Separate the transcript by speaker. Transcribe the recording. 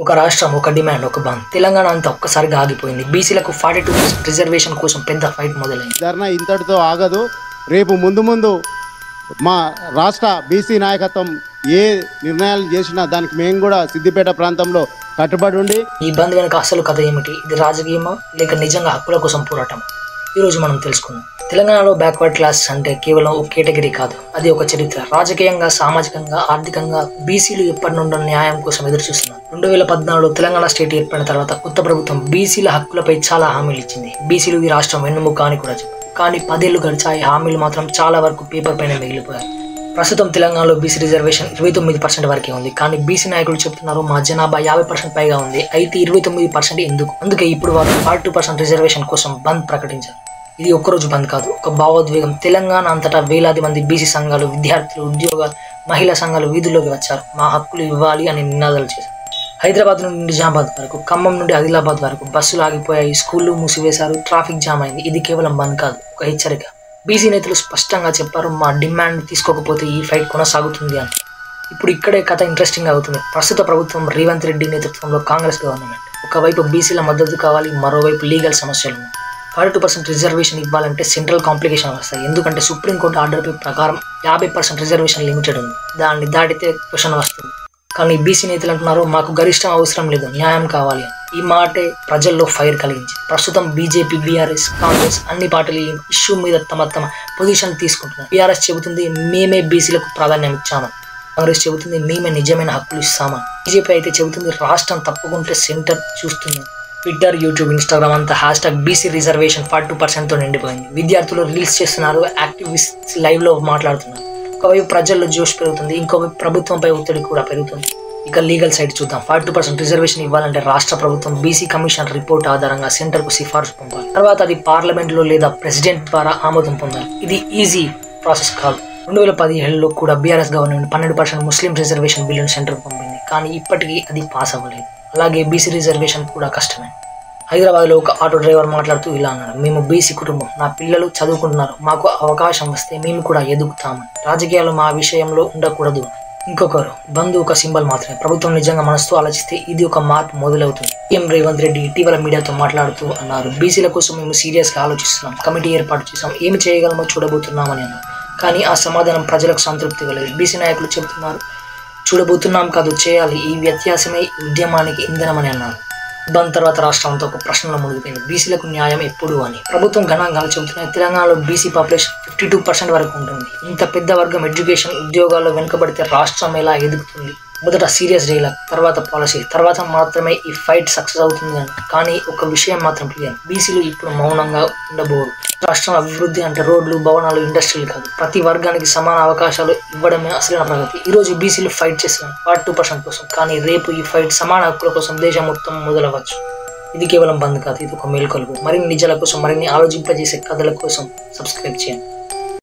Speaker 1: ఒక రాష్ట్రం, ఒక డిమాండ్, ఒక బంద్. తెలంగాణ అంతా ఒక్కసారిగా ఆగిపోయింది. బీసీలకు 42% రిజర్వేషన్ కోసం పెద్ద ఫైట్ మొదలైంది.
Speaker 2: ధర్నా ఇంతటితో ఆగదు. రేపు ముందు మా రాష్ట్ర బీసీ నాయకత్వం ఏ నిర్ణయాలు చేసినా దానికి మేము కూడా సిద్దిపేట ప్రాంతంలో కట్టుబడి ఉండి.
Speaker 1: ఈ బంద్ వెనుక అసలు కథ ఏమిటి? ఇది రాజకీయమా లేక నిజంగా హక్కుల కోసం పోరాటం? ఈరోజు మనం తెలుసుకుందాం. తెలంగాణలో బ్యాక్వర్డ్ క్లాస్ అంటే కేవలం ఒక కేటగిరీ కాదు, అది ఒక చరిత్ర. రాజకీయంగా, సామాజికంగా, ఆర్థికంగా బీసీలు ఎప్పటి నుండో న్యాయం కోసం ఎదురు చూస్తున్నారు. 2014లో తెలంగాణ స్టేట్ ఏర్పడిన తర్వాత కొత్త ప్రభుత్వం బీసీల హక్కులపై చాలా హామీలు ఇచ్చింది. బీసీలు ఈ రాష్ట్రం వెన్నుముక అని కూడా చెప్పారు. కానీ 10 ఏళ్లు గడిచాయి, హామీలు మాత్రం చాలా వరకు పేపర్ పైన మిగిలిపోయారు. ప్రస్తుతం తెలంగాణలో బీసీ రిజర్వేషన్ 29% వరకే ఉంది. కానీ బీసీ నాయకులు చెప్తున్నారు మా జనాభా 50% పైగా ఉంది, అయితే 29% ఎందుకు? అందుకే ఇప్పుడు వారు 42% రిజర్వేషన్ కోసం బంద్ ప్రకటించారు. ఇది ఒక్కరోజు బంద్ కాదు, ఒక భావోద్వేగం. తెలంగాణ అంతటా వేలాది మంది బీసీ సంఘాలు, విద్యార్థులు, ఉద్యోగాలు, మహిళా సంఘాలు వీధుల్లోకి వచ్చారు. మా హక్కులు ఇవ్వాలి అని నినాదాలు చేశారు. హైదరాబాద్ నుండి నిజామాబాద్ వరకు, ఖమ్మం నుండి ఆదిలాబాద్ వరకు బస్సులు ఆగిపోయాయి, స్కూళ్లు మూసివేశారు, ట్రాఫిక్ జామ్ అయింది. ఇది కేవలం బంద్ కాదు, ఒక హెచ్చరిక. బీసీ నేతలు స్పష్టంగా చెప్పారు, మా డిమాండ్ తీసుకోకపోతే ఈ ఫైట్ కొనసాగుతుంది అని. ఇప్పుడు ఇక్కడే కథ ఇంట్రెస్టింగ్ అవుతుంది. ప్రస్తుత ప్రభుత్వం రేవంత్ రెడ్డి నేతృత్వంలో కాంగ్రెస్ గవర్నమెంట్. ఒకవైపు బీసీల మద్దతు కావాలి, మరోవైపు లీగల్ సమస్యలు. 42% రిజర్వేషన్ ఇవ్వాలంటే సెంట్రల్ కాంప్లికేషన్ వస్తాయి. ఎందుకంటే సుప్రీంకోర్టు ఆర్డర్ ప్రకారం 50% రిజర్వేషన్ లిమిటెడ్ ఉంది. దాన్ని దాటితే క్వశ్చన్ వస్తుంది. కానీ బీసీ నేతలు అంటున్నారు మాకు గరిష్టం అవసరం లేదు, న్యాయం కావాలి అని. ఈ మాటే ప్రజల్లో ఫైర్ కలిగించి ప్రస్తుతం బీజేపీ, బీఆర్ఎస్, కాంగ్రెస్ అన్ని పార్టీలు ఈ ఇష్యూ మీద తమ పొజిషన్ తీసుకుంటున్నారు. బీఆర్ఎస్ చెబుతుంది మేమే బీసీలకు ప్రాధాన్యం ఇచ్చామని, కాంగ్రెస్ చెబుతుంది మేమే నిజమైన హక్కులు ఇస్తామని, బీజేపీ అయితే చెబుతుంది రాష్ట్రం తప్పుకుంటే సెంటర్ చూస్తుంది. ట్విట్టర్, యూట్యూబ్, ఇన్స్టాగ్రామ్ అంతా #బీసీ రిజర్వేషన్ 42%తో నిండిపోయింది. విద్యార్థులు రీల్స్ చేస్తున్నారు, యాక్టివిస్ట్ లైవ్ లో మాట్లాడుతున్నారు. ఒకవైపు ప్రజల్లో జోష్ పెరుగుతుంది, ఇంకోవైపు ప్రభుత్వంపై ఒత్తిడి కూడా పెరుగుతుంది. ఇక లీగల్ సైడ్ చూద్దాం. 42% రిజర్వేషన్ ఇవ్వాలంటే రాష్ట్ర ప్రభుత్వం బీసీ కమిషన్ రిపోర్ట్ ఆధారంగా సెంటర్ కు సిఫార్సు పంపాలి. తర్వాత అది పార్లమెంట్ లో లేదా ప్రెసిడెంట్ ద్వారా ఆమోదం పొందాలి. ఇది ఈజీ ప్రాసెస్ కాదు. 2017లో కూడా బీఆర్ఎస్ గవర్నమెంట్ 12% ముస్లిం రిజర్వేషన్ బిల్లును సెంటర్ పంపింది. కానీ ఇప్పటికీ అది పాస్ అవ్వలేదు. అలాగే బీసీ రిజర్వేషన్ కూడా కష్టమే. హైదరాబాద్లో ఒక ఆటో డ్రైవర్ మాట్లాడుతూ ఇలా అన్నారు, మేము బీసీ కుటుంబం, నా పిల్లలు చదువుకుంటున్నారు, మాకు అవకాశం వస్తే మేము కూడా ఎదుగుతామని. రాజకీయాలు మా విషయంలో ఉండకూడదు. ఇంకొకరు బంధు ఒక సింబల్ మాత్రమే. ప్రభుత్వం నిజంగా మనసుతో ఆలోచిస్తే ఇది ఒక మార్పు మొదలవుతుంది. రేవంత్ రెడ్డి ఇటీవల మీడియాతో మాట్లాడుతూ అన్నారు, బీసీల కోసం మేము సీరియస్గా ఆలోచిస్తున్నాం, కమిటీ ఏర్పాటు చేసాం, ఏమి చేయగలమో చూడబోతున్నామని అన్నారు. కానీ ఆ సమాధానం ప్రజలకు సంతృప్తి ఇవ్వలేదు. బీసీ నాయకులు చెబుతున్నారు చూడబోతున్నాం కాదు, చేయాలి. ఈ వ్యత్యాసమే ఉద్యమానికి ఇంధనమని అన్నారు. బంద్ తర్వాత రాష్ట్రం అంతా ఒక ప్రశ్నలో మునిగిపోయింది, బీసీలకు న్యాయం ఎప్పుడు అని. ప్రభుత్వం గణాంకాలు చెబుతున్నాయి, తెలంగాణలో బీసీ పాపులేషన్ 52% వరకు ఉంటుంది. ఇంత పెద్ద వర్గం ఎడ్యుకేషన్, ఉద్యోగాల్లో వెనుకబడితే రాష్ట్రం ఎలా ఎదుగుతుంది? మొదట సీరియస్ డైలాగ్, తర్వాత పాలసీ, తర్వాత మాత్రమే ఈ ఫైట్ సక్సెస్ అవుతుంది అని. కానీ ఒక విషయం మాత్రం క్లియర్, బీసీలు ఇప్పుడు మౌనంగా ఉండబోరు. రాష్ట్రం అభివృద్ధి అంటే రోడ్లు, భవనాలు, ఇండస్ట్రీలు కాదు, ప్రతి వర్గానికి సమాన అవకాశాలు ఇవ్వడమే అసలైన ప్రగతి. ఈ రోజు బీసీలు ఫైట్ చేస్తున్నారు 42% కోసం, కానీ రేపు ఈ ఫైట్ సమాన హక్కుల కోసం దేశం మొత్తం మొదలవచ్చు. ఇది కేవలం బంద్ కాదు, ఇది ఒక మేల్కొలుపు. మరిన్ని నిజాల కోసం, మరిన్ని ఆలోచింపజేసే కథల కోసం సబ్స్క్రైబ్ చేయండి.